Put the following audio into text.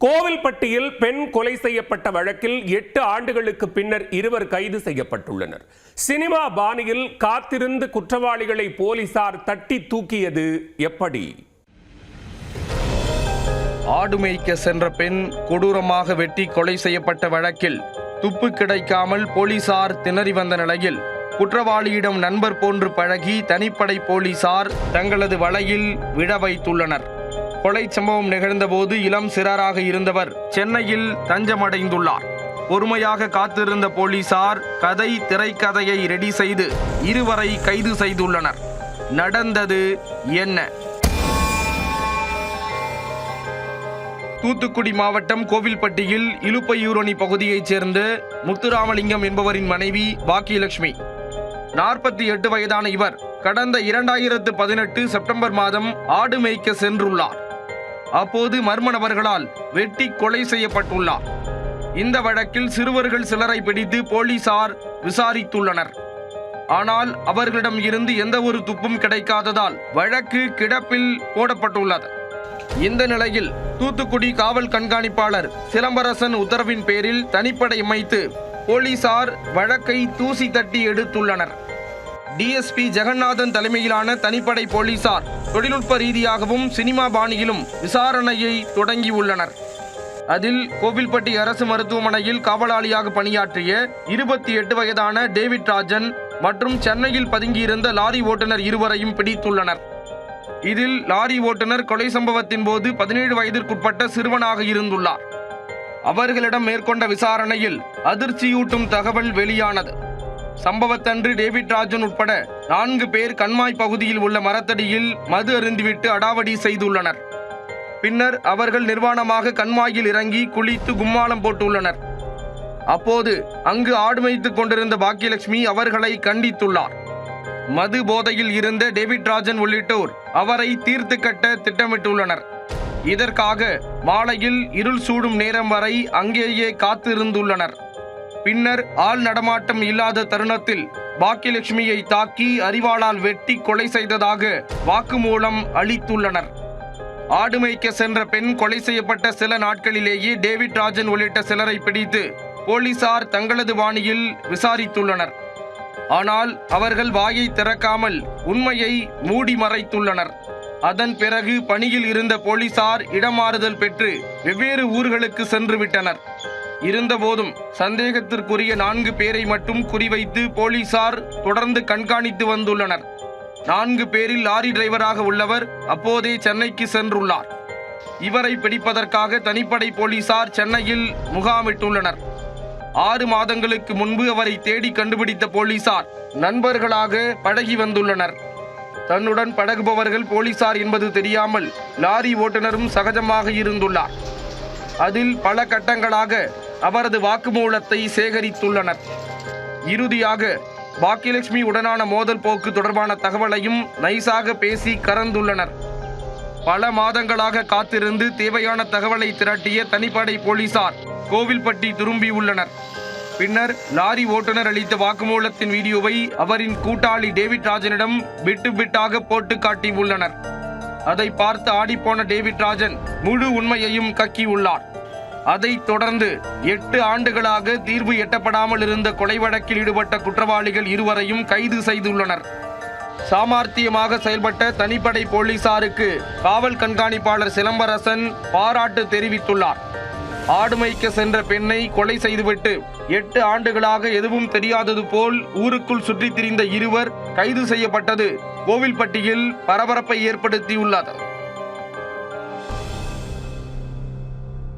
கோவில்பட்டியில் பெண் கொலை செய்யப்பட்ட வழக்கில் 8 ஆண்டுகளுக்கு பின்னர் இருவர் கைது செய்யப்பட்டுள்ளனர். சினிமா பாணியில் காத்திருந்து குற்றவாளிகளை போலீசார் தட்டி தூக்கியது எப்படி? ஆடு மேய்க்க சென்ற பெண் கொடூரமாக வெட்டி கொலை செய்யப்பட்ட வழக்கில் துப்பு கிடைக்காமல் போலீசார் திணறி வந்த நிலையில் குற்றவாளியிடம் நண்பர் போன்று பழகி தனிப்படை போலீசார் தங்களது வலையில் விழ வைத்துள்ளனர். கொலை சம்பவம் நிகழ்ந்தபோது இளம் சிறாராக இருந்தவர் சென்னையில் தஞ்சமடைந்துள்ளார். பொறுமையாக காத்திருந்த போலீசார் கதை திரைக்கதையை ரெடி செய்து இருவரை கைது செய்துள்ளனர். நடந்தது என்ன? தூத்துக்குடி மாவட்டம் கோவில்பட்டியில் இலுப்பையூரணி பகுதியைச் சேர்ந்த முத்துராமலிங்கம் என்பவரின் மனைவி பாக்கியலட்சுமி. 48 வயதான இவர் கடந்த 2018 செப்டம்பர் மாதம் ஆடு மேய்க்க சென்றுள்ளார். அப்போது மர்ம நபர்களால் வெட்டி கொலை செய்யப்பட்டுள்ளார். இந்த வழக்கில் சிறுவர்கள் சிலரை பிடித்து போலீசார் விசாரித்துள்ளனர். ஆனால் அவர்களிடம் இருந்து எந்த ஒரு துப்பும் கிடைக்காததால் வழக்கு கிடப்பில் போடப்பட்டுள்ளது. இந்த நிலையில் தூத்துக்குடி காவல் கண்காணிப்பாளர் சிலம்பரசன் உத்தரவின் பேரில் தனிப்படை அமைத்து போலீசார் வழக்கை தூசி தட்டி எடுத்துள்ளனர். டிஎஸ்பி ஜெகநாதன் தலைமையிலான தனிப்படை போலீசார் தொழில்நுட்ப ரீதியாகவும் சினிமா பாணியிலும் விசாரணையை தொடங்கியுள்ளனர். அதில் கோவில்பட்டி அரசு மருத்துவமனையில் காவலாளியாக பணியாற்றிய 28 வயதான டேவிட் ராஜன் மற்றும் சென்னையில் பதுங்கியிருந்த லாரி ஓட்டுநர் இருவரையும் பிடித்துள்ளனர். இதில் லாரி ஓட்டுநர் கொலை சம்பவத்தின் போது 17 வயதிற்குட்பட்ட சிறுவனாக இருந்துள்ளார். அவர்களிடம் மேற்கொண்ட விசாரணையில் அதிர்ச்சியூட்டும் தகவல் வெளியானது. சம்பவத்தன்று டேவிட் ராஜன் உட்பட 4 பேர் கண்மாய் பகுதியில் உள்ள மரத்தடியில் மது அருந்திவிட்டு அடாவடி செய்துள்ளனர். பின்னர் அவர்கள் நிர்வாணமாக கண்மாயில் இறங்கி குளித்து கும்மாளம் போட்டுள்ளனர். அப்போது அங்கு ஆடு மேய்த்துக் கொண்டிருந்த பாக்கியலட்சுமி அவர்களை கண்டித்துள்ளார். மது போதையில் இருந்த டேவிட் ராஜன் உள்ளிட்டோர் அவரை தீர்த்து கட்ட திட்டமிட்டுள்ளனர். இதற்காக மாலையில் இருள் சூடும் நேரம் வரை அங்கேயே காத்திருந்துள்ளனர். பின்னர் ஆள் நடமாட்டம் இல்லாத தருணத்தில் பாக்கியலட்சுமியை தாக்கி அரிவாளால் வெட்டி கொலை செய்ததாக வாக்குமூலம் அளித்துள்ளனர். ஆடு மேய்க்க சென்ற பெண் கொலை செய்யப்பட்ட சில நாட்களிலேயே டேவிட் ராஜன் உள்ளிட்ட சிலரை பிடித்து போலீசார் தங்களது பாணியில் விசாரித்துள்ளனர். ஆனால் அவர்கள் வாயை திறக்காமல் உண்மையை மூடி மறைத்துள்ளனர். அதன் பிறகு பணியில் இருந்த போலீசார் இடமாறுதல் பெற்று வெவ்வேறு ஊர்களுக்கு சென்று விட்டனர். இருந்தபோதும் சந்தேகத்திற்குரிய 4 பேரை மட்டும் குறிவைத்து போலீசார் தொடர்ந்து கண்காணித்து வந்துள்ளனர். 4 பேரில் லாரி டிரைவராக உள்ளவர் அப்போதே சென்னைக்கு சென்றுள்ளார். இவரை பிடிப்பதற்காக தனிப்படை போலீசார் சென்னையில் முகாமிட்டுள்ளனர். 6 மாதங்களுக்கு முன்பு அவரை தேடி கண்டுபிடித்த போலீசார் நண்பர்களாக பழகி வந்துள்ளனர். தன்னுடன் பழகுபவர்கள் போலீசார் என்பது தெரியாமல் லாரி ஓட்டுநரும் சகஜமாக இருந்துள்ளார். அதில் பல கட்டங்களாக அவரது வாக்குமூலத்தை சேகரித்துள்ளனர். இறுதியாக பாக்கியலட்சுமி உடனான மோதல் போக்கு தொடர்பான தகவலையும் நைசாக பேசி கறந்துள்ளனர். பல மாதங்களாக காத்திருந்து தேவையான தகவலை திரட்டிய தனிப்படை போலீசார் கோவில்பட்டி திரும்பியுள்ளனர். பின்னர் லாரி ஓட்டுநர் அளித்த வாக்குமூலத்தின் வீடியோவை அவரின் கூட்டாளி டேவிட் ராஜனிடம் பிட்டு பிட்டாக போட்டு காட்டியுள்ளனர். அதை பார்த்து ஆடிப்போன டேவிட் ராஜன் முழு உண்மையையும் கக்கியுள்ளார். அதைத் தொடர்ந்து 8 ஆண்டுகளாக தீர்வு எட்டப்படாமல் இருந்த கொலை வழக்கில் ஈடுபட்ட குற்றவாளிகள் இருவரையும் கைது செய்துள்ளனர். சாமர்த்தியமாக செயல்பட்ட தனிப்படை போலீசாருக்கு காவல் கண்காணிப்பாளர் சிலம்பரசன் பாராட்டு தெரிவித்துள்ளார். ஆடு மேய்க்க சென்ற பெண்ணை கொலை செய்துவிட்டு 8 ஆண்டுகளாக எதுவும் தெரியாதது போல் ஊருக்குள் சுற்றித் திரிந்த இருவர் கைது செய்யப்பட்டது கோவில்பட்டியில் பரபரப்பை ஏற்படுத்தியுள்ளது.